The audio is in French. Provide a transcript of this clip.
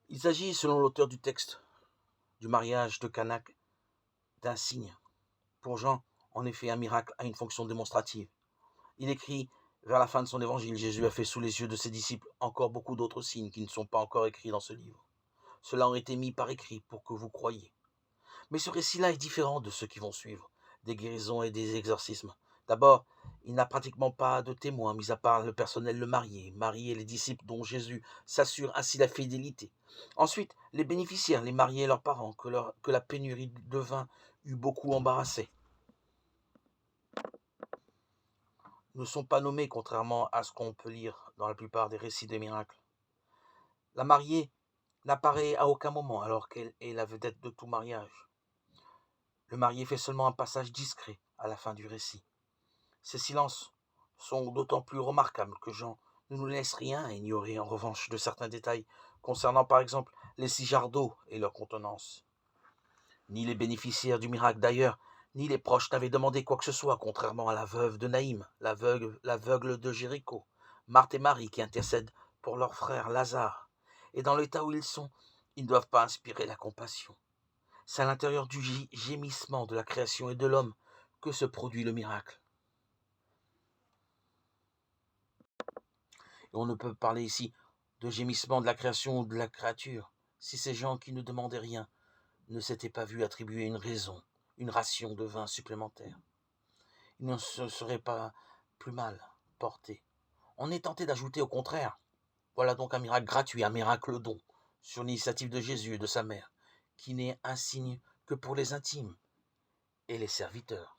Il s'agit, selon l'auteur du texte du mariage de Cana, d'un signe. Pour Jean, en effet, un miracle a une fonction démonstrative. Il écrit vers la fin de son évangile, Jésus a fait sous les yeux de ses disciples encore beaucoup d'autres signes qui ne sont pas encore écrits dans ce livre. Ceux-là ont été mis par écrit pour que vous croyiez. Mais ce récit-là est différent de ceux qui vont suivre, des guérisons et des exorcismes. D'abord, il n'a pratiquement pas de témoins, mis à part le personnel, le marié, Marie et les disciples dont Jésus s'assure ainsi la fidélité. Ensuite, les bénéficiaires, les mariés et leurs parents, que la pénurie de vin eut beaucoup embarrassés, ne sont pas nommés, contrairement à ce qu'on peut lire dans la plupart des récits des miracles. La mariée n'apparaît à aucun moment alors qu'elle est la vedette de tout mariage. Le marié fait seulement un passage discret à la fin du récit. Ces silences sont d'autant plus remarquables que Jean ne nous laisse rien ignorer en revanche de certains détails concernant par exemple les 6 jarres d'eau et leur contenance. Ni les bénéficiaires du miracle d'ailleurs, ni les proches n'avaient demandé quoi que ce soit, contrairement à la veuve de Naïm, l'aveugle de Jéricho, Marthe et Marie qui intercèdent pour leur frère Lazare. Et dans l'état où ils sont, ils ne doivent pas inspirer la compassion. C'est à l'intérieur du gémissement de la création et de l'homme que se produit le miracle. Et on ne peut parler ici de gémissement de la création ou de la créature si ces gens qui ne demandaient rien ne s'étaient pas vus attribuer une raison, une ration de vin supplémentaire. Ils ne se seraient pas plus mal portés. On est tenté d'ajouter au contraire. Voilà donc un miracle gratuit, un miracle don, sur l'initiative de Jésus et de sa mère, qui n'est un signe que pour les intimes et les serviteurs.